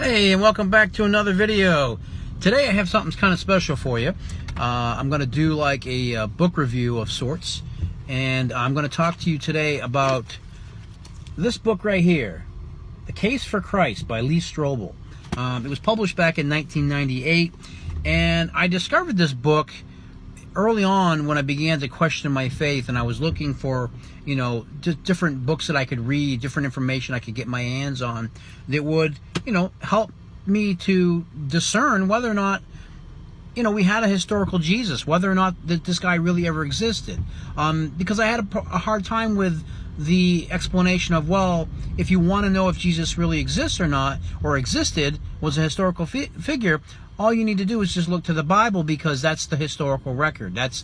Hey, and welcome back to another video. Today I have something kind of special for you. I'm going to do like a book review of sorts, and I'm going to talk to you today about this book right here, The Case for Christ by Lee Strobel. It was published back in 1998, and I discovered this book early on when I began to question my faith, and I was looking for, different books that I could read, different information I could get my hands on that would, help me to discern whether or not, we had a historical Jesus, whether or not that this guy really ever existed. Because I had a hard time with the explanation of, well, if you want to know if Jesus really exists or not, or existed, was a historical figure, all you need to do is just look to the Bible, because that's the historical record. That's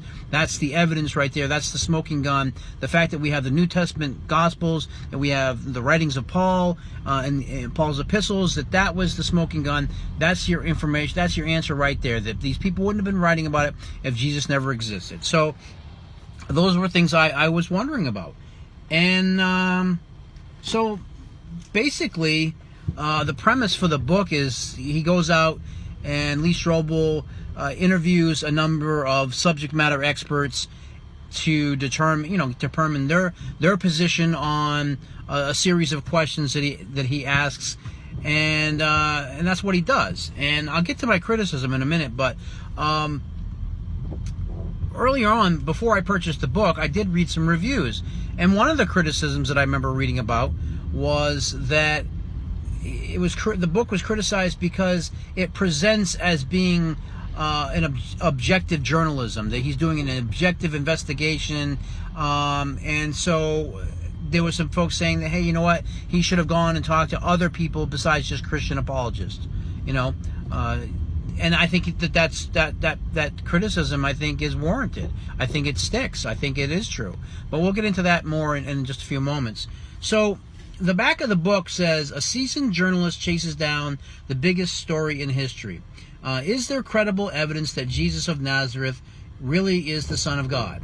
the evidence right there. That's the smoking gun. The fact that we have the New Testament Gospels, that we have the writings of Paul and Paul's epistles, that was the smoking gun. That's your information. That's your answer right there, that these people wouldn't have been writing about it if Jesus never existed. So those were things I was wondering about. And so basically the premise for the book is he goes out and Lee Strobel interviews a number of subject matter experts to determine their position on a series of questions that he asks, and that's what he does. And I'll get to my criticism in a minute, but earlier on, before I purchased the book, I did read some reviews, and one of the criticisms that I remember reading about was that the book was criticized because it presents as being an objective journalism, that he's doing an objective investigation, and so there were some folks saying that, hey, you know what, he should have gone and talked to other people besides just Christian apologists, and I think that criticism, I think, is warranted. I think it sticks. I think it is true, but we'll get into that more in just a few moments. So the back of the book says, a seasoned journalist chases down the biggest story in history. Is there credible evidence that Jesus of Nazareth really is the Son of God?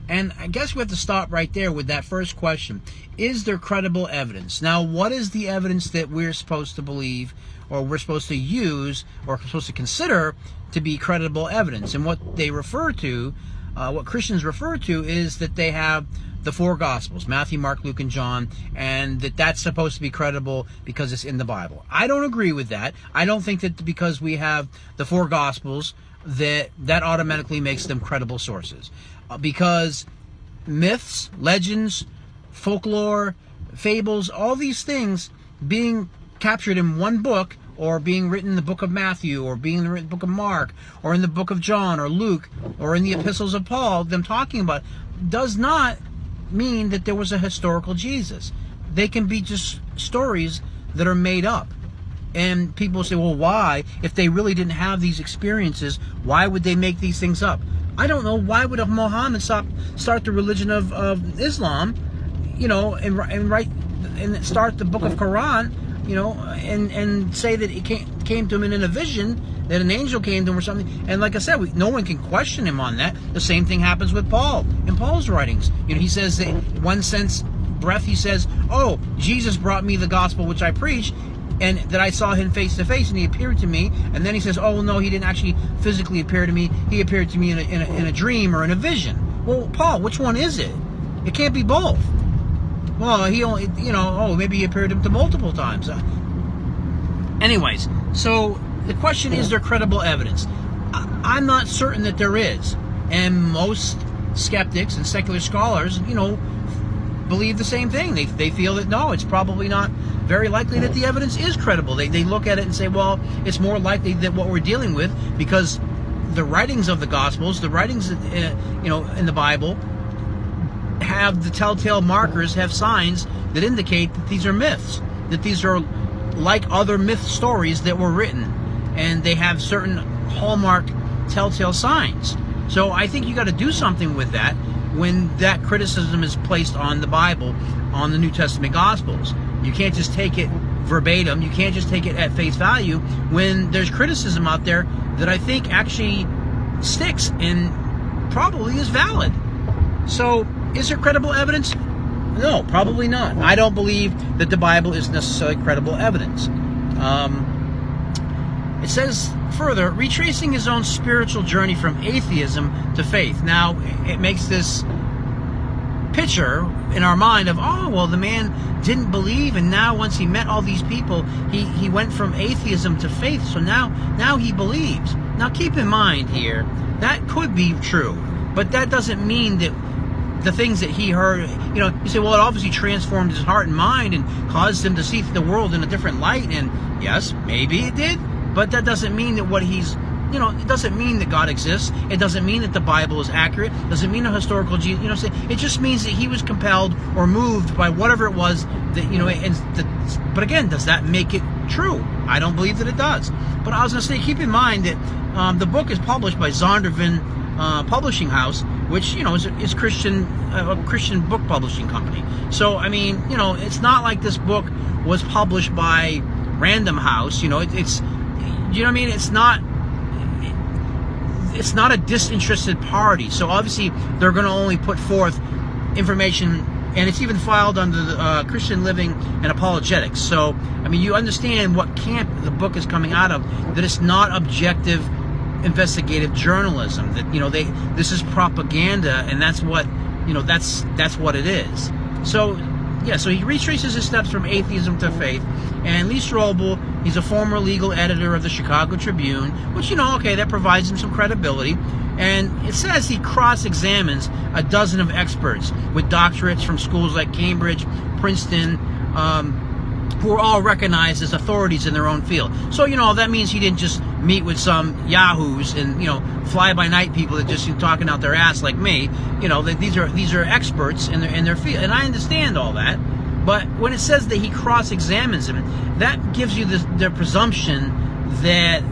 And I guess we have to stop right there with that first question. Is there credible evidence? Now, what is the evidence that we're supposed to believe, or we're supposed to use, or supposed to consider to be credible evidence? And what they refer to, what Christians refer to, is that they have the four Gospels, Matthew, Mark, Luke, and John, and that's supposed to be credible because it's in the Bible. I don't agree with that. I don't think that because we have the four Gospels that automatically makes them credible sources. Because myths, legends, folklore, fables, all these things being captured in one book, or being written in the book of Matthew, or being in the book of Mark, or in the book of John, or Luke, or in the epistles of Paul, them talking about, does not mean that there was a historical Jesus. They can be just stories that are made up. And people say, well, why? If they really didn't have these experiences, why would they make these things up? I don't know. Why would Muhammad start the religion of Islam, and start the book of Quran, and say that it came to him in a vision, that an angel came to him or something. And like I said, no one can question him on that. The same thing happens with Paul in Paul's writings. He says that in one breath he says, oh, Jesus brought me the gospel which I preach, and that I saw him face to face, and he appeared to me. And then he says, oh, no, he didn't actually physically appear to me. He appeared to me in a dream or in a vision. Well, Paul, which one is it? It can't be both. Well, he only, maybe he appeared to him multiple times. Anyways, so the question is, there credible evidence? I'm not certain that there is. And most skeptics and secular scholars, believe the same thing. They feel that, no, it's probably not very likely that the evidence is credible. They look at it and say, well, it's more likely that what we're dealing with, because the writings of the Gospels, the writings, in the Bible, have the telltale markers, have signs that indicate that these are myths, that these are like other myth stories that were written, and they have certain hallmark telltale signs. So I think you got to do something with that when that criticism is placed on the Bible, on the New Testament Gospels. You can't just take it verbatim. You can't just take it at face value when there's criticism out there that I think actually sticks and probably is valid. So, is there credible evidence? No, probably not. I don't believe that the Bible is necessarily credible evidence. It says further, retracing his own spiritual journey from atheism to faith. Now, it makes this picture in our mind of, oh, well, the man didn't believe, and now once he met all these people, he went from atheism to faith, so now he believes. Now, keep in mind here, that could be true, but that doesn't mean that the things that he heard, you say, well, it obviously transformed his heart and mind and caused him to see the world in a different light, and yes, maybe it did, but that doesn't mean that what he's, it doesn't mean that God exists. It doesn't mean that the Bible is accurate. It doesn't mean a historical Jesus. It just means that he was compelled or moved by whatever it was that, but again, does that make it true? I don't believe that it does. But I was going to say, keep in mind that the book is published by Zondervan Publishing House, which is a Christian book publishing company. So I mean, it's not like this book was published by Random House. It's it's not a disinterested party. So obviously they're going to only put forth information, and it's even filed under the Christian Living and Apologetics. So I mean, you understand what camp the book is coming out of, that it's not objective investigative journalism, that this is propaganda, and that's what that's what it is. So so he retraces his steps from atheism to faith. And Lee Strobel, he's a former legal editor of the Chicago Tribune, which that provides him some credibility. And it says he cross-examines a dozen of experts with doctorates from schools like Cambridge, Princeton, who are all recognized as authorities in their own field. So, that means he didn't just meet with some yahoos and, fly-by-night people that just talking out their ass like me. That these are experts in their field. And I understand all that. But when it says that he cross-examines him, that gives you the presumption that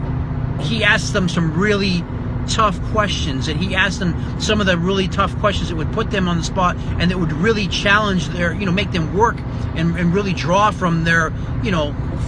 he asks them some really tough questions, and he asked them some of the really tough questions that would put them on the spot and that would really challenge their, make them work and really draw from their,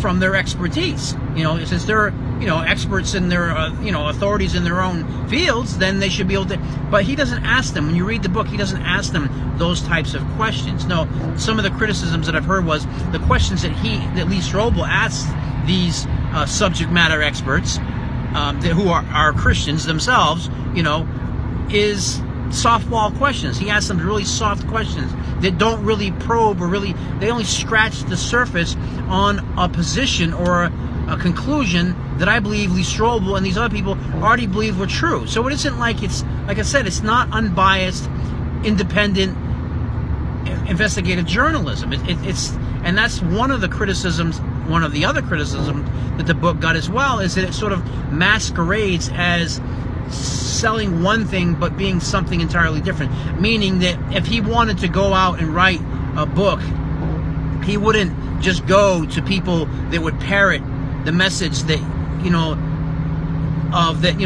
from their expertise. Since they're, experts in their, authorities in their own fields, then they should be able to. But he doesn't ask them, when you read the book, he doesn't ask them those types of questions. No, some of the criticisms that I've heard was the questions that Lee Strobel asked these subject matter experts, who are Christians themselves, is softball questions. He asks them really soft questions that don't really probe or they only scratch the surface on a position or a conclusion that I believe Lee Strobel and these other people already believe were true. So it isn't like like I said, it's not unbiased, independent, investigative journalism. And that's one of the criticisms. One of the other criticisms that the book got as well is that it sort of masquerades as selling one thing but being something entirely different. Meaning that if he wanted to go out and write a book, he wouldn't just go to people that would parrot the message that,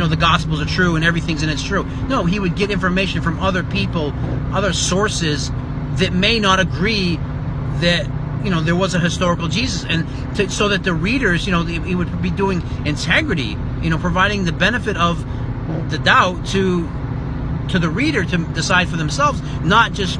the Gospels are true and everything's in it's true. No, he would get information from other people, other sources that may not agree that there was a historical Jesus, and so that the readers, he would be doing integrity, providing the benefit of the doubt to the reader to decide for themselves, not just,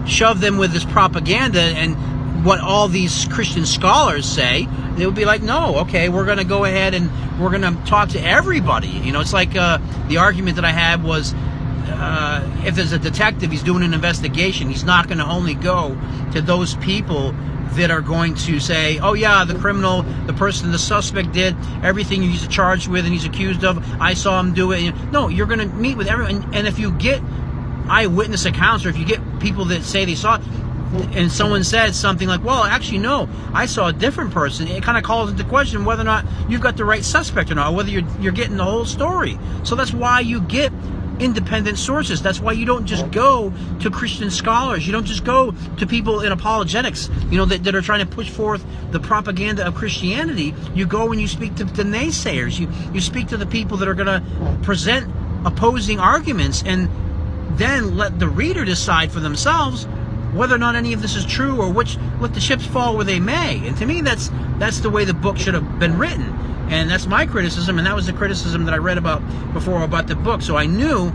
shove them with this propaganda and what all these Christian scholars say. They would be like, no, okay, we're going to go ahead and we're going to talk to everybody. It's like the argument that I had was, if there's a detective, he's doing an investigation, he's not going to only go to those people that are going to say, oh yeah, the criminal, the suspect did everything he's charged with and he's accused of, I saw him do it. No, you're going to meet with everyone, and if you get eyewitness accounts, or if you get people that say they saw it, and someone says something like, well, actually, no, I saw a different person, it kind of calls into question whether or not you've got the right suspect or not, or whether you're getting the whole story. So that's why you get independent sources. That's why you don't just go to Christian scholars. You don't just go to people in apologetics, that are trying to push forth the propaganda of Christianity. You go and you speak to the naysayers. You speak to the people that are going to present opposing arguments, and then let the reader decide for themselves whether or not any of this is true, or let the chips fall where they may. And to me, that's the way the book should have been written. And that's my criticism, and that was the criticism that I read about before about the book. So I knew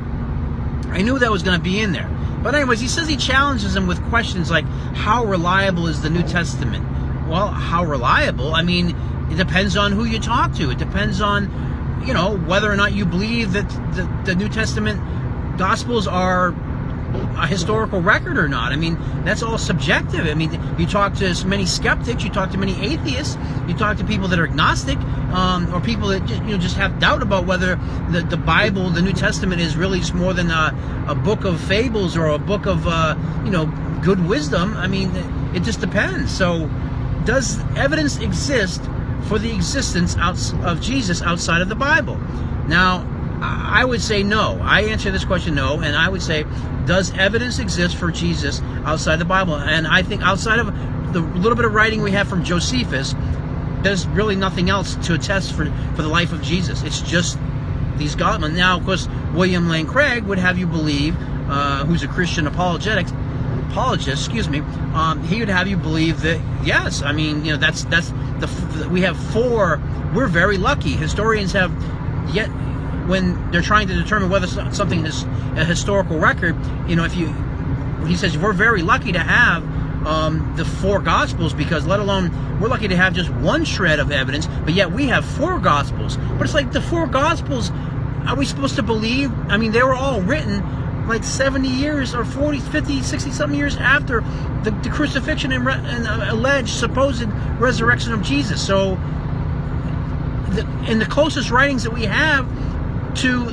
that was going to be in there. But anyways, he says he challenges him with questions like, how reliable is the New Testament? Well, how reliable? I mean, It depends on who you talk to. It depends on, whether or not you believe that the New Testament Gospels are a historical record or not. I mean, that's all subjective. I mean, you talk to many skeptics, you talk to many atheists, you talk to people that are agnostic, or people that just have doubt about whether the Bible, the New Testament, is really just more than a book of fables or a book of good wisdom. I mean, it just depends. So, does evidence exist for the existence of Jesus outside of the Bible? Now, I would say no. I answer this question no, and I would say, does evidence exist for Jesus outside the Bible? And I think outside of the little bit of writing we have from Josephus, there's really nothing else to attest for the life of Jesus. It's just these Gospels. Now, of course, William Lane Craig would have you believe, who's a Christian apologist, he would have you believe that, yes, I mean, we have four. We're very lucky. Historians have yet, when they're trying to determine whether something is a historical record, he says we're very lucky to have the four Gospels, because let alone we're lucky to have just one shred of evidence, but yet we have four Gospels. But it's like, the four Gospels, are we supposed to believe? I mean, they were all written like 70 years or 40, 50, 60 something years after the crucifixion and alleged supposed resurrection of Jesus. So in the closest writings that we have to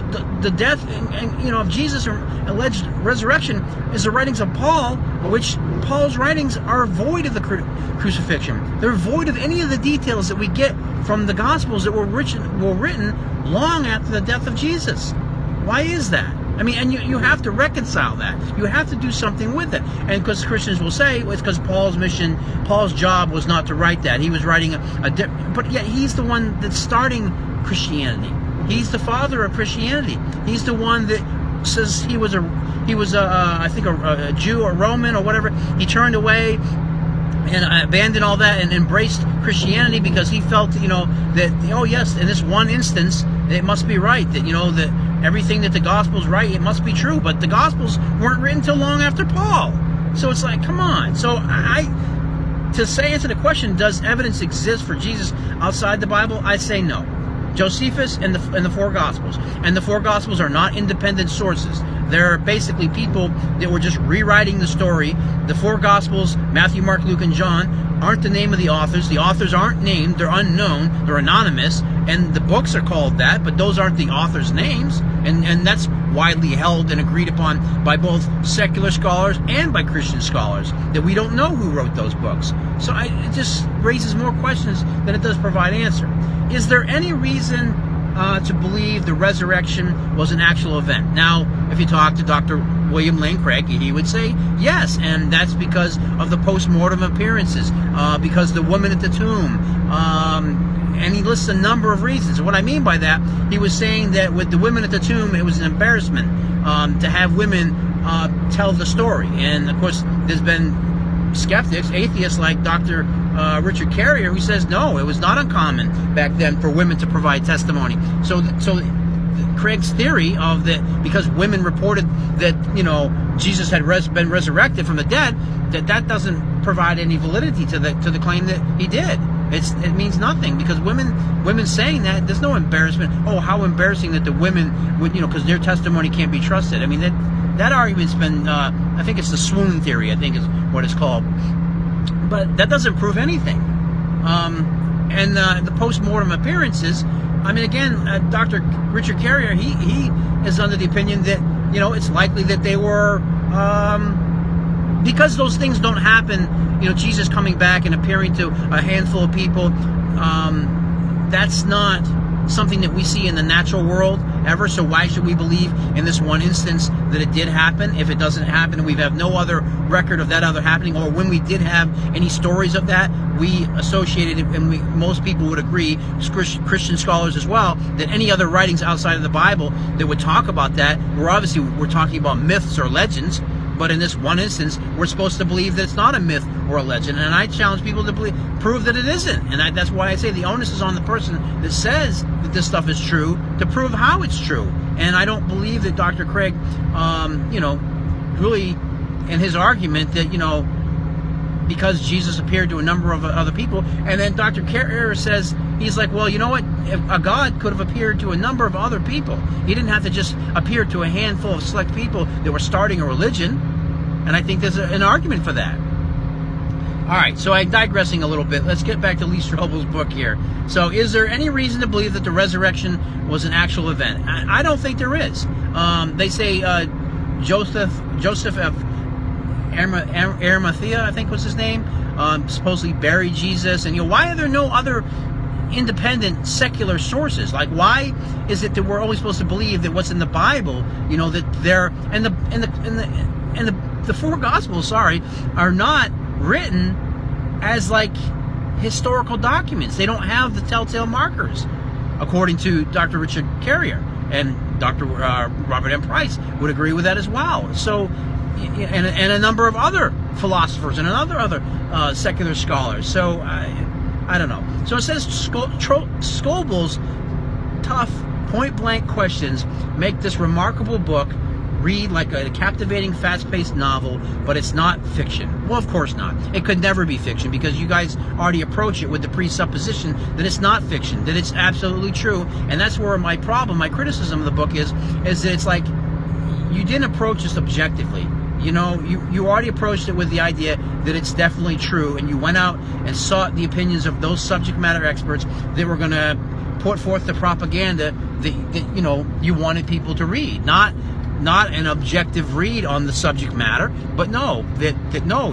the death and of Jesus or alleged resurrection is the writings of Paul, which Paul's writings are void of the crucifixion. They're void of any of the details that we get from the Gospels that were written long after the death of Jesus. Why is that? I mean, and you have to reconcile that. You have to do something with it. And because Christians will say it's because Paul's job was not to write that. He was writing but yet he's the one that's starting Christianity. He's the father of Christianity. He's the one that says he was I think a Jew or Roman or whatever. He turned away and abandoned all that and embraced Christianity because he felt, that, oh yes, in this one instance, it must be right, that, that everything that the Gospels write, it must be true. But the Gospels weren't written till long after Paul. So it's like, come on. So to answer the question, does evidence exist for Jesus outside the Bible? I say no. Josephus and the four Gospels. And the four Gospels are not independent sources. They're basically people that were just rewriting the story. The four Gospels, Matthew, Mark, Luke, and John, aren't the name of the authors. The authors aren't named. They're unknown. They're anonymous. And the books are called that, but those aren't the authors' names. And that's widely held and agreed upon by both secular scholars and by Christian scholars, that we don't know who wrote those books. So it just raises more questions than it does provide answer. Is there any reason to believe the resurrection was an actual event? Now, if you talk to Dr. William Lane Craig, he would say yes, and that's because of the post-mortem appearances, because the woman at the tomb, and he lists a number of reasons. What I mean by that, he was saying that with the women at the tomb, it was an embarrassment to have women tell the story. And of course, there's been skeptics, atheists like Dr. Richard Carrier, who says no, it was not uncommon back then for women to provide testimony. So Craig's theory of that, because women reported that Jesus had been resurrected from the dead, that doesn't provide any validity to the claim that he did. It means nothing, because women saying that, there's no embarrassment. Oh, how embarrassing that the women would, because their testimony can't be trusted. I mean, that argument's been, I think it's the swoon theory, I think is what it's called. But that doesn't prove anything. And the post-mortem appearances, I mean, again, Dr. Richard Carrier, he is under the opinion that, it's likely that they were, because those things don't happen, Jesus coming back and appearing to a handful of people, that's not something that we see in the natural world ever. So why should we believe in this one instance that it did happen? If it doesn't happen, we have no other record of that other happening, or when we did have any stories of that, we associated it, and most people would agree, Christian scholars as well, that any other writings outside of the Bible that would talk about that, we're talking about myths or legends. But in this one instance, we're supposed to believe that it's not a myth or a legend. And I challenge people to prove that it isn't. And that's why I say the onus is on the person that says that this stuff is true to prove how it's true. And I don't believe that Dr. Craig, really, in his argument that, because Jesus appeared to a number of other people. And then Dr. Carrier says, he's like, well, you know what? If a God could have appeared to a number of other people. He didn't have to just appear to a handful of select people that were starting a religion. And I think there's an argument for that. All right, so I'm digressing a little bit. Let's get back to Lee Strobel's book here. So, is there any reason to believe that the resurrection was an actual event? I don't think there is. They say Joseph of Arimathea, I think was his name, supposedly buried Jesus. And why are there no other independent secular sources? Like, why is it that we're always supposed to believe that what's in the Bible, that they're and the four Gospels, are not written as like historical documents? They don't have the telltale markers, according to Dr. Richard Carrier, and Dr. Robert M. Price would agree with that as well. So, and a number of other philosophers and other secular scholars. So I don't know. So it says Strobel's tough, point-blank questions make this remarkable book read like a captivating, fast-paced novel, but it's not fiction. Well, of course not. It could never be fiction, because you guys already approach it with the presupposition that it's not fiction, that it's absolutely true. And that's where my criticism of the book is that it's like, you didn't approach this objectively. You already approached it with the idea that it's definitely true, and you went out and sought the opinions of those subject matter experts that were going to put forth the propaganda that you wanted people to read. Not an objective read on the subject matter, but no,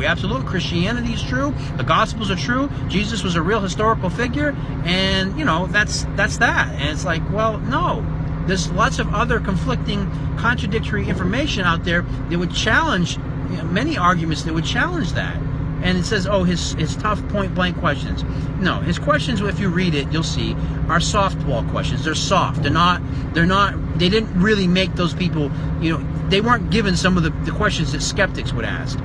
absolutely, Christianity is true, the Gospels are true, Jesus was a real historical figure, and that's that. And it's like, well, no, there's lots of other conflicting, contradictory information out there that would challenge, many arguments that would challenge that. And it says, his tough point-blank questions. No, his questions, if you read it, you'll see, are softball questions. They're soft. They didn't really make those people, they weren't given some of the questions that skeptics would ask.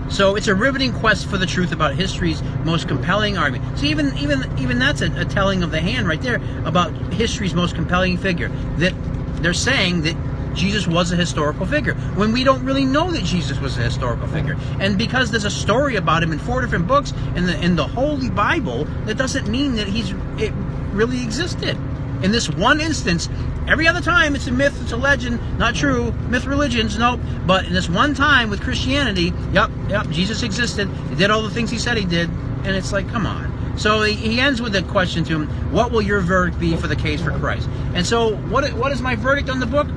So it's a riveting quest for the truth about history's most compelling argument. So even that's a telling of the hand right there about history's most compelling figure. That they're saying that Jesus was a historical figure, when we don't really know that Jesus was a historical figure. And because there's a story about him in 4 different books in the Holy Bible, that doesn't mean that it really existed. In this one instance, every other time it's a myth, it's a legend, not true, myth religions, nope. But in this one time with Christianity, yep, Jesus existed, he did all the things he said he did, and it's like, come on. So he ends with a question to him: what will your verdict be for the case for Christ? And so what is my verdict on the book?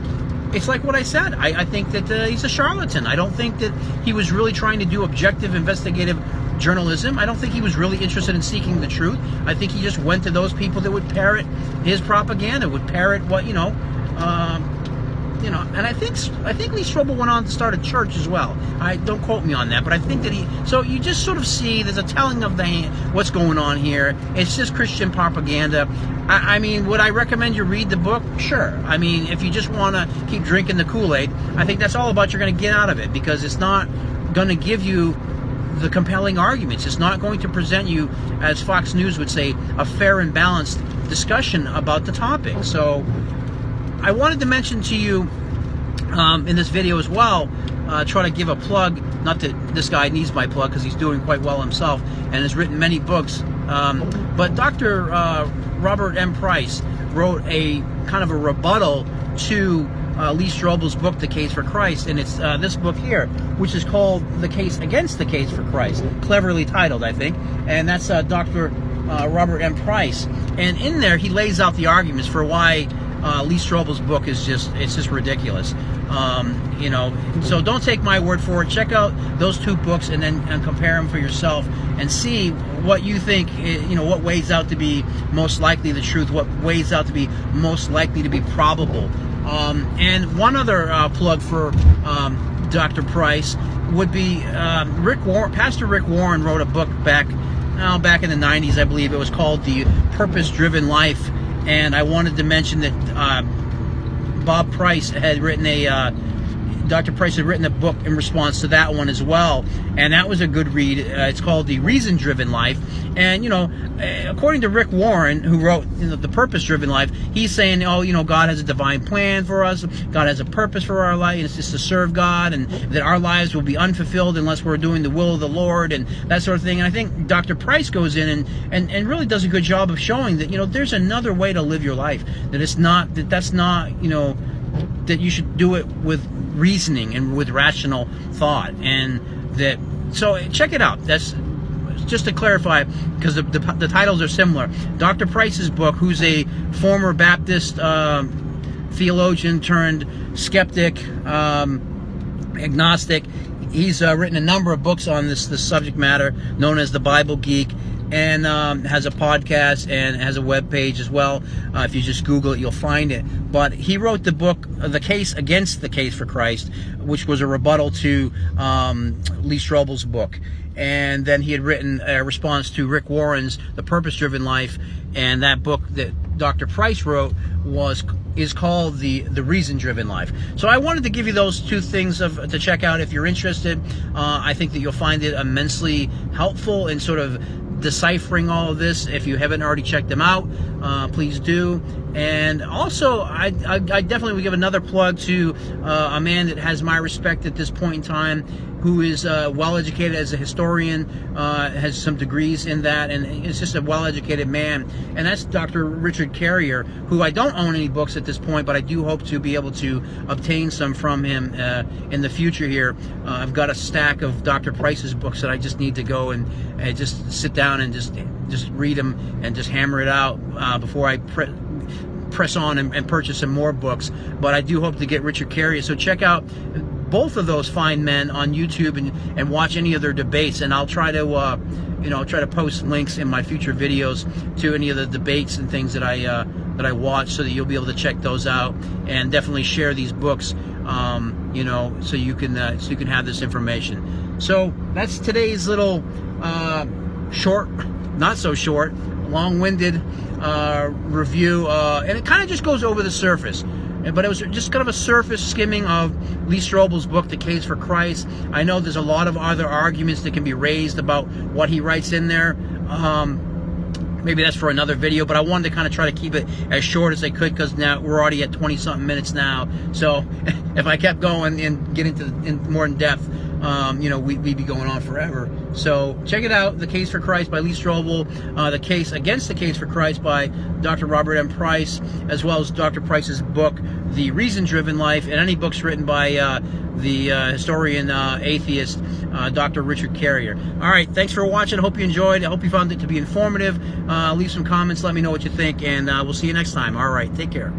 It's like what I said. I think that he's a charlatan. I don't think that he was really trying to do objective, investigative journalism. I don't think he was really interested in seeking the truth. I think he just went to those people that would parrot his propaganda, would parrot what, and I think Lee Strobel went on to start a church as well. Don't quote me on that, but I think that so you just sort of see there's a telling of what's going on here. It's just Christian propaganda. I mean, would I recommend you read the book? Sure. I mean, if you just want to keep drinking the Kool-Aid, I think that's all about you're going to get out of it, because it's not going to give you the compelling arguments. It's not going to present you, as Fox News would say, a fair and balanced discussion about the topic. So I wanted to mention to you in this video as well, try to give a plug. Not that this guy needs my plug, because he's doing quite well himself and has written many books. But Dr. Robert M. Price wrote a kind of a rebuttal to Lee Strobel's book, The Case for Christ, and it's this book here, which is called The Case Against the Case for Christ, cleverly titled, I think, and that's Dr. Robert M. Price, and in there he lays out the arguments for why Lee Strobel's book is just ridiculous. So don't take my word for it. Check out those 2 books and compare them for yourself and see what you think, what weighs out to be most likely the truth, what weighs out to be most likely to be probable. And one other plug for Dr. Price would be Pastor Rick Warren wrote a book back in the 90s, I believe. It was called The Purpose-Driven Life. And I wanted to mention that Bob Price had written Dr. Price had written a book in response to that one as well, and that was a good read. It's called The Reason-Driven Life. And, according to Rick Warren, who wrote The Purpose-Driven Life, he's saying, God has a divine plan for us. God has a purpose for our life, and it's just to serve God, and that our lives will be unfulfilled unless we're doing the will of the Lord, and that sort of thing. And I think Dr. Price goes in and really does a good job of showing that, there's another way to live your life. That's not, that you should do it with reasoning and with rational thought. So check it out. That's just to clarify, because the titles are similar. Dr. Price's book, who's a former Baptist theologian turned skeptic, agnostic, he's written a number of books on this subject matter, known as the Bible Geek, and has a podcast and has a web page as well. If you just Google it, you'll find it. But he wrote the book, The Case Against the Case for Christ, which was a rebuttal to Lee Strobel's book. And then he had written a response to Rick Warren's The Purpose-Driven Life, and that book that Dr. Price wrote is called The Reason-Driven Life. So I wanted to give you those two things to check out if you're interested. I think that you'll find it immensely helpful in sort of deciphering all of this. If you haven't already checked them out, please do. And also, I definitely would give another plug to a man that has my respect at this point in time, who is well-educated as a historian, has some degrees in that, and is just a well-educated man. And that's Dr. Richard Carrier, who I don't own any books at this point, but I do hope to be able to obtain some from him in the future here. I've got a stack of Dr. Price's books that I just need to go and just sit down and just read them and just hammer it out before I press on and purchase some more books. But I do hope to get Richard Carrier. So check out both of those fine men on YouTube and watch any of their debates, and I'll try to post links in my future videos to any of the debates and things that I watch, so that you'll be able to check those out, and definitely share these books, so you can have this information. So that's today's little short, not so short, long-winded review, and it kind of just goes over the surface. But it was just kind of a surface skimming of Lee Strobel's book, The Case for Christ. I know there's a lot of other arguments that can be raised about what he writes in there. Maybe that's for another video, but I wanted to kind of try to keep it as short as I could, because now we're already at 20-something minutes now. So if I kept going and get into more in depth, we'd be going on forever. So check it out, The Case for Christ by Lee Strobel, The Case Against the Case for Christ by Dr. Robert M. Price, as well as Dr. Price's book, The Reason-Driven Life, and any books written by the historian, atheist, Dr. Richard Carrier. All right, thanks for watching. I hope you enjoyed. I hope you found it to be informative. Leave some comments. Let me know what you think, and we'll see you next time. All right, take care.